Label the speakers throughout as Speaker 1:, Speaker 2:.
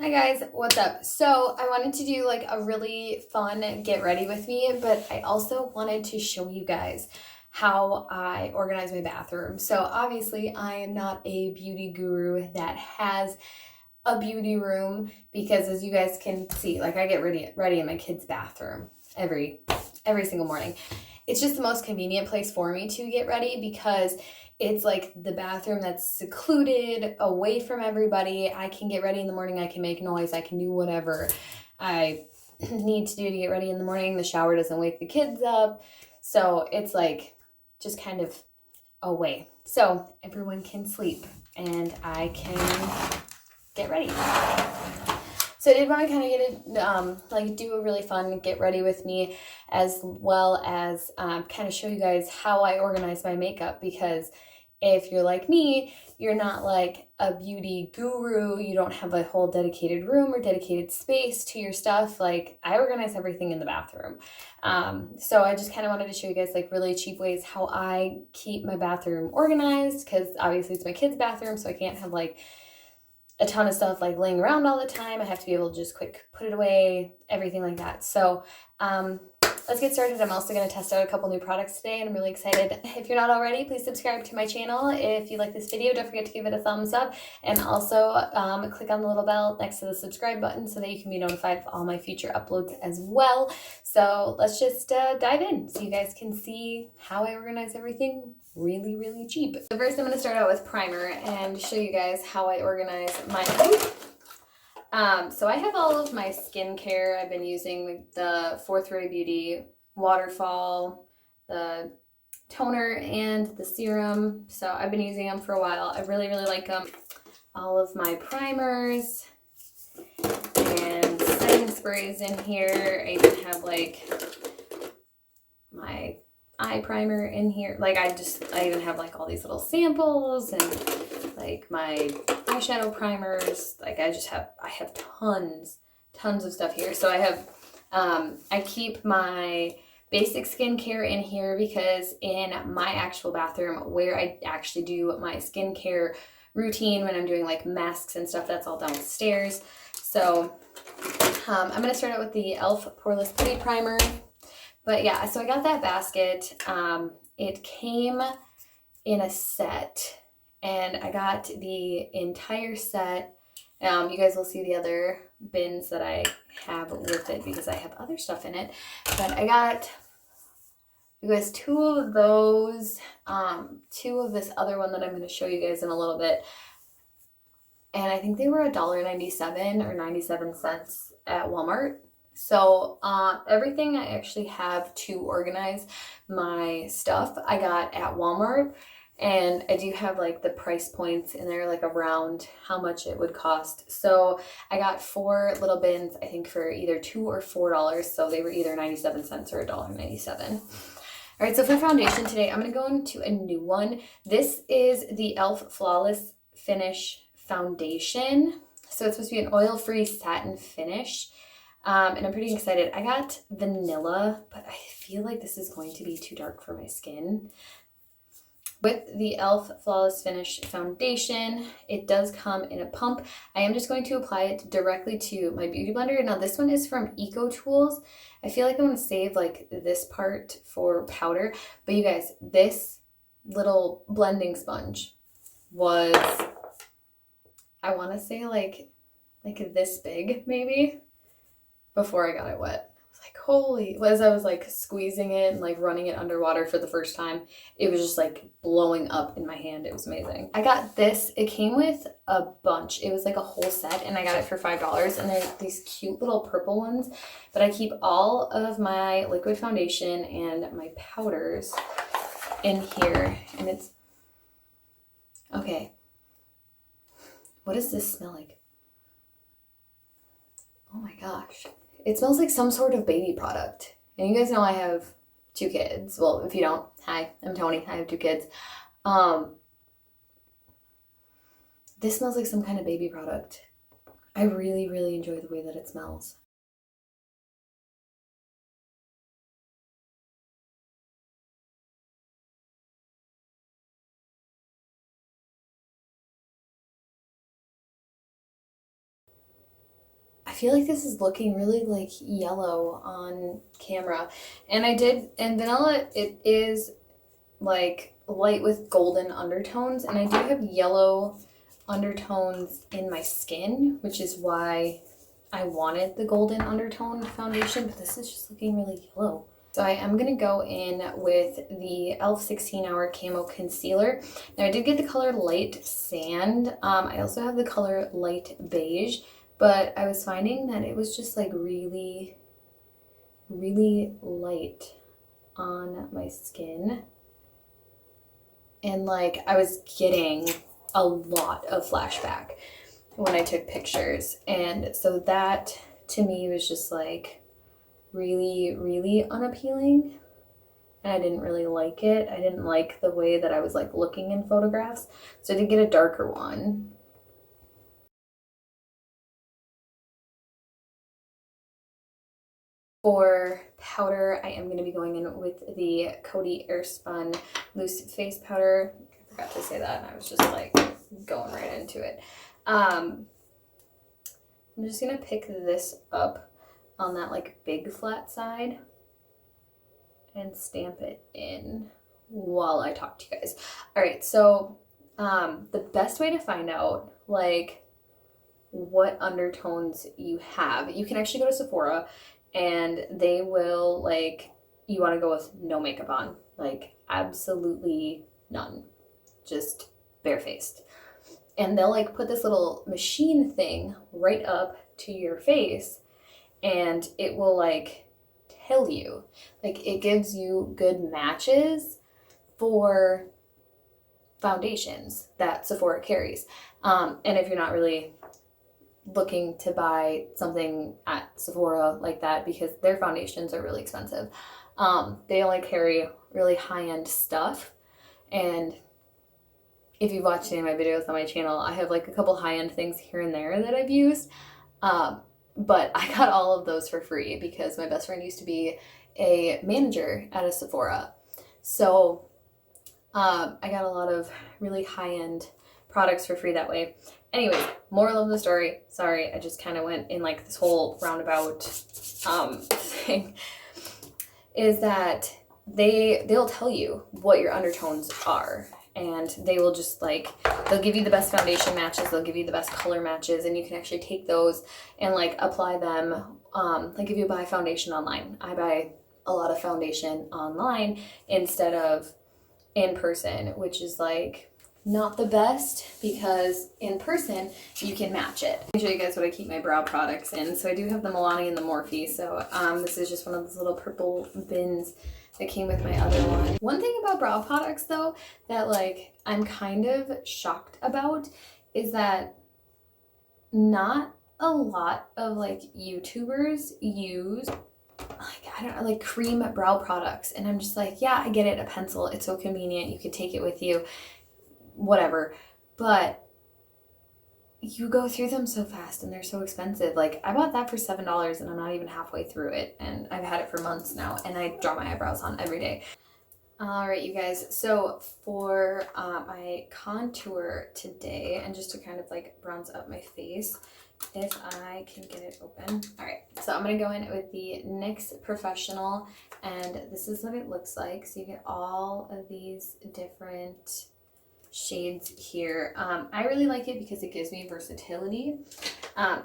Speaker 1: Hi guys, what's up? So I wanted to do like a really fun get ready with me, but I also wanted to show you guys how I organize my bathroom. So obviously I am not a beauty guru that has a beauty room because as you guys can see, like I get ready in my kids' bathroom every single morning. It's just the most convenient place for me to get ready because it's like the bathroom that's secluded away from everybody. I can get ready in the morning. I can make noise. I can do whatever I need to do to get ready in the morning. The shower doesn't wake the kids up. So it's like just kind of away. So everyone can sleep and I can get ready. So I did want to kind of get it, like do a really fun get ready with me, as well as kind of show you guys how I organize my makeup, because if you're like me, you're not like a beauty guru, you don't have a whole dedicated room or dedicated space to your stuff. Like I organize everything in the bathroom. So I just kind of wanted to show you guys like really cheap ways how I keep my bathroom organized, because obviously it's my kids' bathroom, so I can't have like a ton of stuff like laying around all the time. I have to be able to just quick put it away, everything like that. So let's get started. I'm also going to test out a couple new products today and I'm really excited. If you're not already, please subscribe to my channel. If you like this video, don't forget to give it a thumbs up, and also click on the little bell next to the subscribe button so that you can be notified of all my future uploads as well. So let's just dive in so you guys can see how I organize everything really cheap. So first I'm going to start out with primer and show you guys how I organize my so I have all of my skincare. I've been using the Fourth Ray Beauty Waterfall, the toner, and the serum. So I've been using them for a while. I really like them. All of my primers and setting sprays in here. I even have like my eye primer in here. Like I even have like all these little samples and like my eyeshadow primers. Like I have tons of stuff here. So I have I keep my basic skincare in here because in my actual bathroom where I actually do my skincare routine when I'm doing like masks and stuff, that's all downstairs. So I'm going to start out with the E.L.F. poreless putty primer. But yeah, so I got that basket. It came in a set and I got the entire set. You guys will see the other bins that I have with it because I have other stuff in it. But I got you guys two of those, two of this other one that I'm going to show you guys in a little bit. And I think they were $1.97 or 97 cents at Walmart. So everything I actually have to organize my stuff I got at Walmart, and I do have like the price points in there, like around how much it would cost. So I got 4 little bins, I think for either $2 or $4. So they were either 97 cents or $1.97. All right, so for foundation today, I'm going to go into a new one. This is the E.L.F. Flawless Finish Foundation. So it's supposed to be an oil-free satin finish. And I'm pretty excited. I got vanilla, but I feel like this is going to be too dark for my skin. With the E.L.F. Flawless Finish Foundation, it does come in a pump. I am just going to apply it directly to my beauty blender. Now this one is from Eco Tools. I feel like I want to save like this part for powder. But you guys, this little blending sponge was, I want to say like this big maybe, before I got it wet. I was like, holy, as I was like squeezing it and like running it underwater for the first time, it was just like blowing up in my hand. It was amazing. I got this, it came with a bunch. It was like a whole set and I got it for $5, and they're these cute little purple ones. But I keep all of my liquid foundation and my powders in here, and it's, okay. What does this smell like? Oh my gosh. It smells like some sort of baby product. And you guys know I have 2 kids. Well, if you don't, hi, I'm Tonii. I have 2 kids. This smells like some kind of baby product. I really enjoy the way that it smells. feel like this is looking really like yellow on camera. And vanilla, it is like light with golden undertones, and I do have yellow undertones in my skin, which is why I wanted the golden undertone foundation, but this is just looking really yellow. So I am going to go in with the E.L.F 16 Hour Camo Concealer. Now I did get the color Light Sand. I also have the color Light Beige, but I was finding that it was just like really, really light on my skin. And like I was getting a lot of flashback when I took pictures. And so that to me was just like really, really unappealing. And I didn't really like it. I didn't like the way that I was like looking in photographs. So I did get a darker one. For powder, I am going to be going in with the Coty Air Spun Loose Face Powder. I forgot to say that, and I was just like going right into it. I'm just going to pick this up on that like big flat side and stamp it in while I talk to you guys. All right, so the best way to find out like what undertones you have, you can actually go to Sephora and they will like, you want to go with no makeup on, like absolutely none, just barefaced. And they'll like put this little machine thing right up to your face and it will like tell you, like it gives you good matches for foundations that Sephora carries. And if you're not really looking to buy something at Sephora like that, because their foundations are really expensive, they only carry really high-end stuff. And if you've watched any of my videos on my channel, I have like a couple high-end things here and there that I've used, but I got all of those for free because my best friend used to be a manager at a Sephora. So I got a lot of really high-end products for free that way. Anyways, moral of the story, sorry, I just kind of went in like this whole roundabout thing, is that they'll tell you what your undertones are, and they will just like, they'll give you the best foundation matches, they'll give you the best color matches, and you can actually take those and like apply them. Like if you buy foundation online, I buy a lot of foundation online instead of in person, which is like not the best, because in person you can match it. I'll show you guys what I keep my brow products in. So I do have the Milani and the Morphe. So this is just one of those little purple bins that came with my other one. One thing about brow products though that like I'm kind of shocked about is that not a lot of like YouTubers use like, I don't know, like cream brow products. And I'm just like, yeah, I get it, a pencil, it's so convenient, you could take it with you, whatever, but you go through them so fast and they're so expensive. Like I bought that for $7 and I'm not even halfway through it, and I've had it for months now, and I draw my eyebrows on every day. All right, you guys, so for my contour today, and just to kind of like bronze up my face, if I can get it open. All right, so I'm gonna go in with the NYX Professional, and this is what it looks like. So you get all of these different shades here. I really like it because it gives me versatility.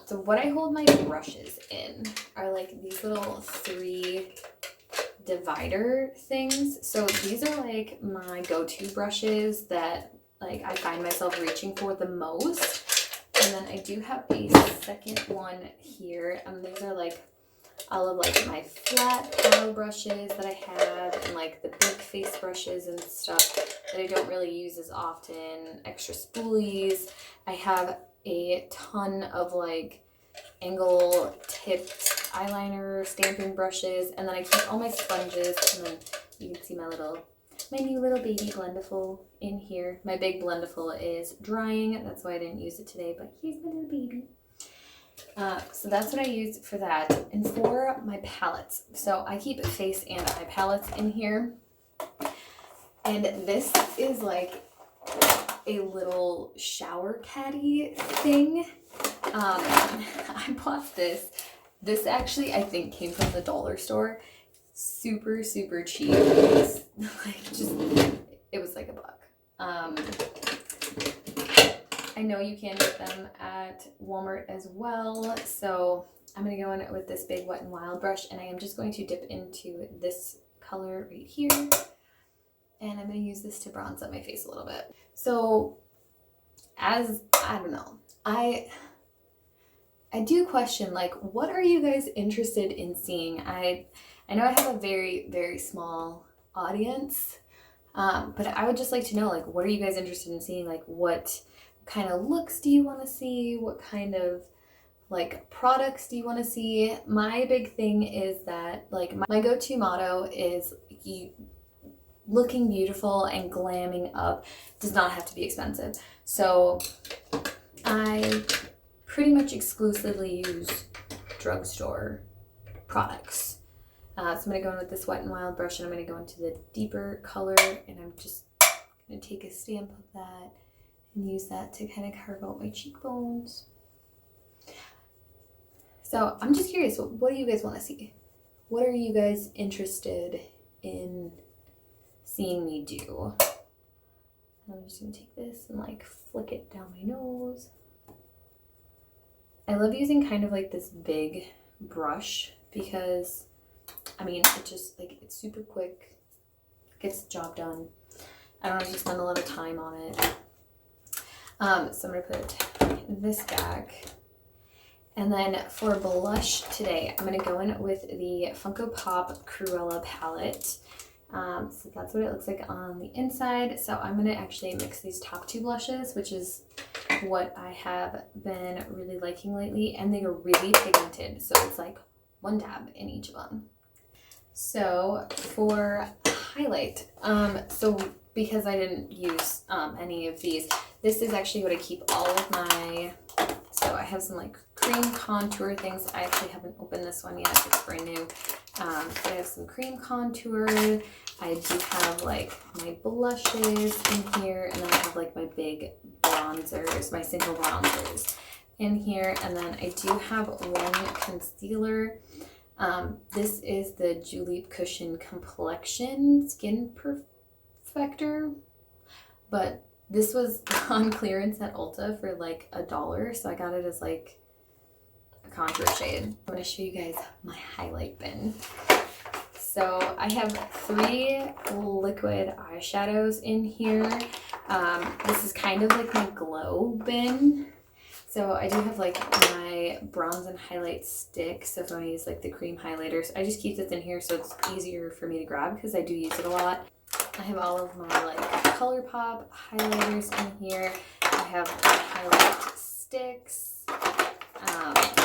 Speaker 1: So what I hold my brushes in are like these little 3 divider things. So these are like my go-to brushes that like I find myself reaching for the most. And then I do have a second one here, and these are like all of like my flat paddle brushes that I have, and like the big face brushes and stuff that I don't really use as often, extra spoolies. I have a ton of like angle tipped eyeliner stamping brushes, and then I keep all my sponges, and then you can see my new little baby blendiful in here. My big blendiful is drying, that's why I didn't use it today, but here's my little baby. So that's what I use for that. And for my palettes, so I keep face and eye palettes in here, and this is like a little shower caddy thing. I bought this. This actually, I think, came from the dollar store. Super, super cheap. It was like it was like $1. I know you can get them at Walmart as well. So I'm going to go in with this big Wet n Wild brush, and I am just going to dip into this color right here. And I'm going to use this to bronze up my face a little bit. So I don't know, I do question, like, what are you guys interested in seeing? I know I have a very, very small audience, but I would just like to know, like, what are you guys interested in seeing? Like, what kind of looks do you want to see? What kind of, like, products do you want to see? My big thing is that, like, my go-to motto is looking beautiful and glamming up does not have to be expensive. So I pretty much exclusively use drugstore products. So I'm going to go in with this Wet n Wild brush, and I'm going to go into the deeper color, and I'm just going to take a stamp of that and use that to kind of carve out my cheekbones. So I'm just curious, what do you guys want to see? What are you guys interested in seeing me do? And I'm just going to take this and, like, flick it down my nose. I love using kind of like this big brush because, I mean, it just, like, it's super quick, gets the job done. I don't have to spend a lot of time on it. So I'm going to put this back. And then for blush today, I'm going to go in with the Funkopop Cruella palette. So that's what it looks like on the inside. So I'm going to actually mix these top two blushes, which is what I have been really liking lately. And they are really pigmented. So it's like one dab in each of them. So for highlight, so because I didn't use any of these, this is actually what I keep all of my, so I have some, like, cream contour things. I actually haven't opened this one yet, it's brand new. But I have some cream contour. I do have, like, my blushes in here, and then I have, like, my big bronzers, my single bronzers in here, and then I do have one concealer. This is the Julep Cushion Complexion Skin Perfector, but this was on clearance at Ulta for like $1, so I got it as like a contour shade. I'm going to show you guys my highlight bin. So I have 3 liquid eyeshadows in here. This is kind of like my glow bin. So I do have, like, my bronze and highlight stick. So if I want to use, like, the cream highlighters, I just keep this in here so it's easier for me to grab because I do use it a lot. I have all of my, like, ColourPop highlighters in here. I have highlight sticks. I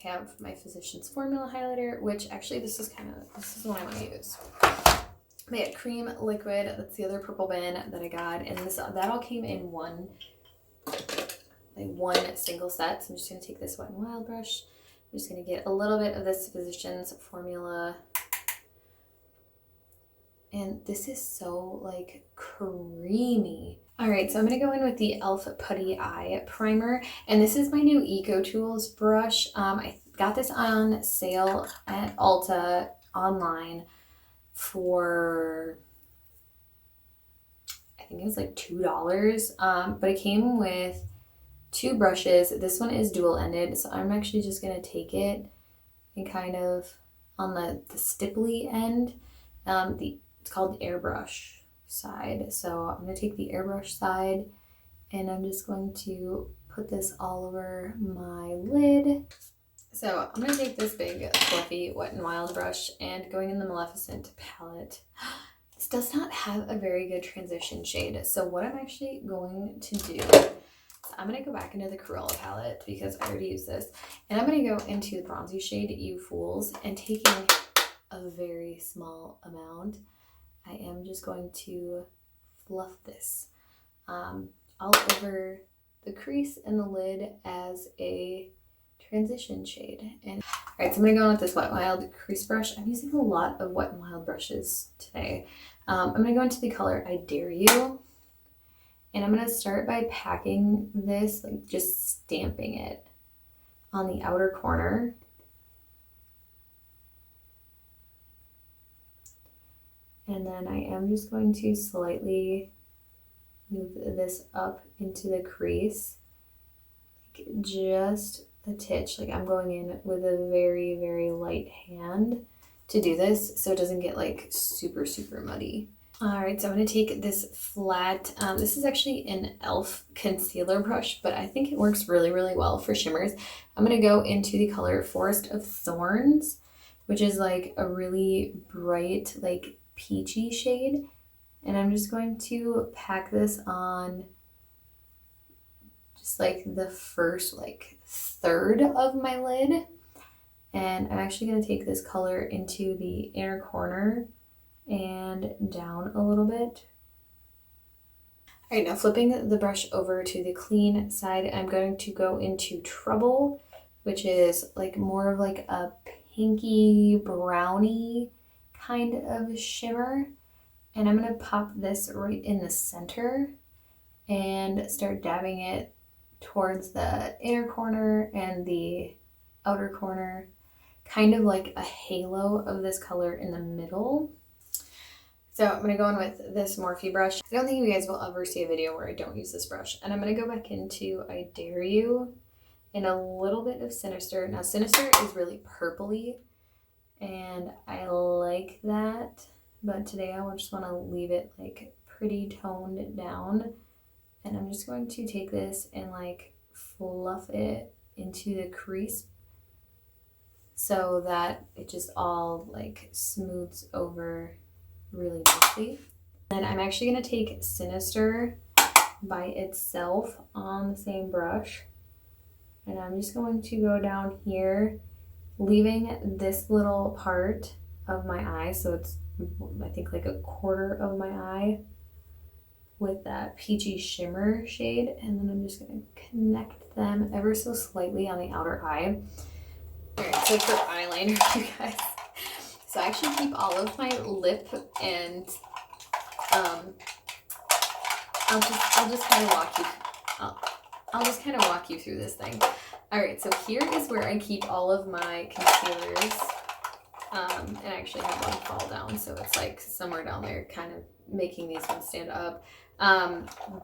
Speaker 1: have my Physicians Formula highlighter, which actually this is the one I want to use. But yeah, cream liquid, that's the other purple bin that I got. And that all came in one single set. So I'm just going to take this Wet n Wild brush. I'm just going to get a little bit of this Physicians Formula. And this is so, like, creamy. All right, so I'm going to go in with the E.L.F. Putty Eye Primer. And this is my new Eco Tools brush. I got this on sale at Ulta online for, I think it was like $2. But it came with 2 brushes. This one is dual-ended, so I'm actually just going to take it and kind of on the stipply end. It's called the airbrush side. So I'm going to take the airbrush side, and I'm just going to put this all over my lid. So I'm going to take this big fluffy Wet n Wild brush and going in the Maleficent palette. This does not have a very good transition shade. So what I'm actually going to do, I'm going to go back into the Cruella palette because I already used this. And I'm going to go into the bronzy shade, You Fools, and taking a very small amount, I am just going to fluff this all over the crease and the lid as a transition shade. And all right, so I'm going to go in with this Wet n Wild crease brush. I'm using a lot of Wet n Wild brushes today. I'm going to go into the color I Dare You. And I'm going to start by packing this, like just stamping it on the outer corner. And then I am just going to slightly move this up into the crease, like just a titch. Like I'm going in with a very, very light hand to do this so it doesn't get like super, super muddy. All right, so I'm going to take this flat, this is actually an E.L.F. concealer brush, but I think it works really, really well for shimmers. I'm going to go into the color Forest of Thorns, which is like a really bright, like peachy shade. And I'm just going to pack this on just like the first like third of my lid. And I'm actually going to take this color into the inner corner and down a little bit. All right, now flipping the brush over to the clean side, I'm going to go into Trouble, which is like more of like a pinky brownie kind of shimmer. And I'm going to pop this right in the center and start dabbing it towards the inner corner and the outer corner, kind of like a halo of this color in the middle. So I'm going to go in with this Morphe brush. I don't think you guys will ever see a video where I don't use this brush. And I'm going to go back into I Dare You in a little bit of Sinister. Now Sinister is really purpley and I like that. But today I just want to leave it like pretty toned down. And I'm just going to take this and like fluff it into the crease so that it just all like smooths over really nicely. Then I'm actually going to take Sinister by itself on the same brush. And I'm just going to go down here, leaving this little part of my eye. So it's, I think, like a quarter of my eye with that peachy shimmer shade. And then I'm just going to connect them ever so slightly on the outer eye. All right, so for eyeliner, you guys. So I actually keep all of my lip and I'll just kind of walk you through this thing. All right, so here is where I keep all of my concealers. And I actually have one fall down, so it's like somewhere down there, kind of making these ones stand up.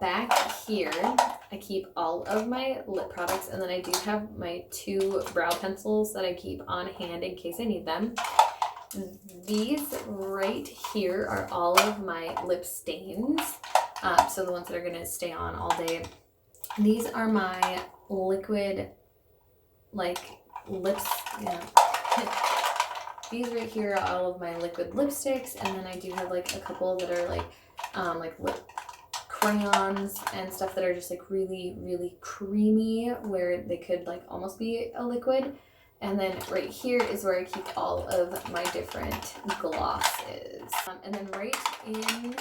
Speaker 1: Back here, I keep all of my lip products, and then I do have my 2 brow pencils that I keep on hand in case I need them. These right here are all of my lip stains, so the ones that are going to stay on all day. These are my liquid, like, lips, yeah. These right here are all of my liquid lipsticks, and then I do have like a couple that are like lip crayons and stuff that are just like really, really creamy, where they could like almost be a liquid. And then right here is where I keep all of my different glosses. And then right in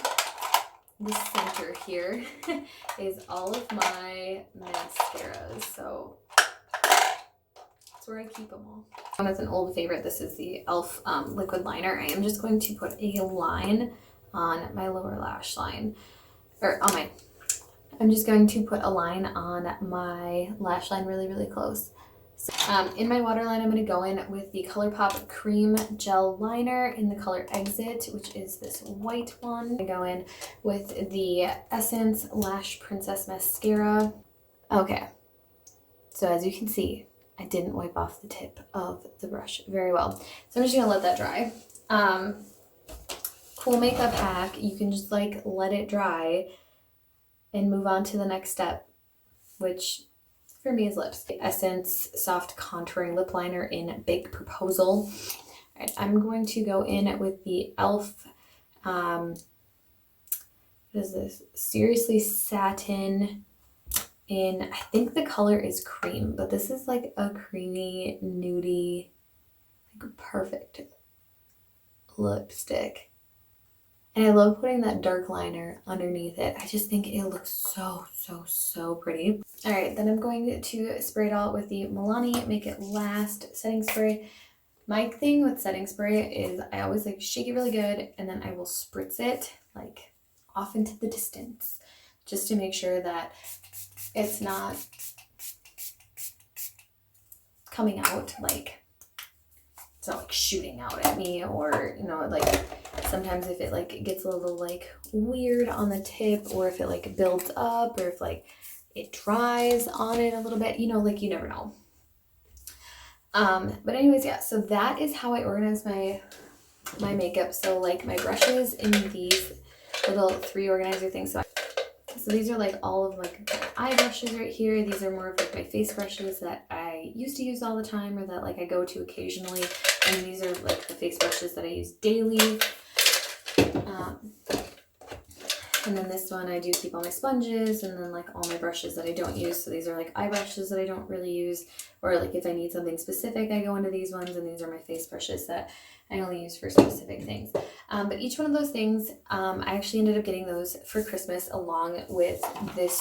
Speaker 1: the center here is all of my mascaras. So that's where I keep them all. One is an old favorite. This is the E.L.F. liquid liner. I am just going to put a line on my lower lash line. I'm just going to put a line on my lash line really, really close. So, in my waterline, I'm going to go in with the ColourPop Cream Gel Liner in the color Exit, which is this white one. I go in with the Essence Lash Princess Mascara. Okay, so as you can see, I didn't wipe off the tip of the brush very well. So I'm just going to let that dry. Cool makeup hack, you can just like let it dry and move on to the next step, which for me is lips. The Essence Soft Contouring Lip Liner in Big Proposal. All right, I'm going to go in with the E.L.F. What is this? Seriously Satin in, I think the color is Cream, but this is like a creamy, nudie, like perfect lipstick. And I love putting that dark liner underneath it. I just think it looks so, so, so pretty. All right, then I'm going to spray it all with the Milani Make It Last setting spray. My thing with setting spray is I always like shake it really good and then I will spritz it like off into the distance. just to make sure that it's not coming out like, it's not like shooting out at me, or, you know, like sometimes if it like gets a little like weird on the tip, or if it like builds up, or if like it dries on it a little bit, you know, like you never know. But anyways, yeah, so that is how I organize my makeup. So like my brushes in these little 3 organizer things. So these are like all of like my eye brushes right here. These are more of like my face brushes that I used to use all the time, or that like I go to occasionally. And these are like the face brushes that I use daily. And then this one I do keep all my sponges, and then like all my brushes that I don't use. So these are like eye brushes that I don't really use, or like if I need something specific, I go into these ones, and these are my face brushes that I only use for specific things. But each one of those things, I actually ended up getting those for Christmas along with this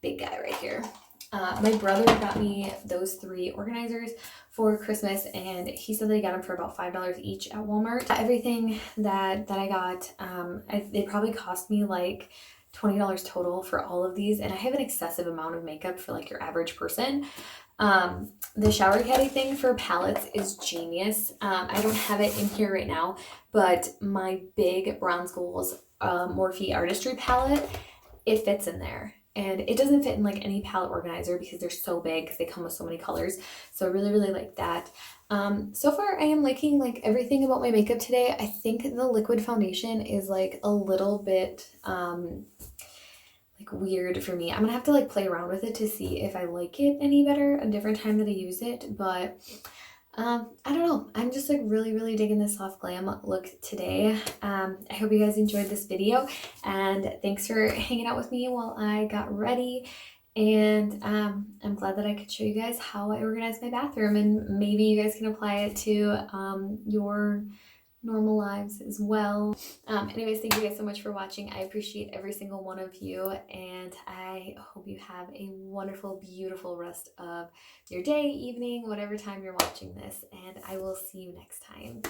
Speaker 1: big guy right here. My brother got me those 3 organizers for Christmas, and he said that he got them for about $5 each at Walmart. Everything that I got, they probably cost me like $20 total for all of these, and I have an excessive amount of makeup for like your average person. The shower caddy thing for palettes is genius. I don't have it in here right now, but my big Bronze Goals Morphe Artistry palette, it fits in there. And it doesn't fit in like any palette organizer because they're so big, because they come with so many colors. So I really, really like that. So far I am liking like everything about my makeup today. I think the liquid foundation is like a little bit like weird for me. I'm gonna have to like play around with it to see if I like it any better a different time that I use it. But I don't know. I'm just like really, really digging this soft glam look today. I hope you guys enjoyed this video, and thanks for hanging out with me while I got ready. And I'm glad that I could show you guys how I organize my bathroom, and maybe you guys can apply it to your normal lives as well. Anyways, thank you guys so much for watching. I appreciate every single one of you, and I hope you have a wonderful, beautiful rest of your day, evening, whatever time you're watching this, and I will see you next time.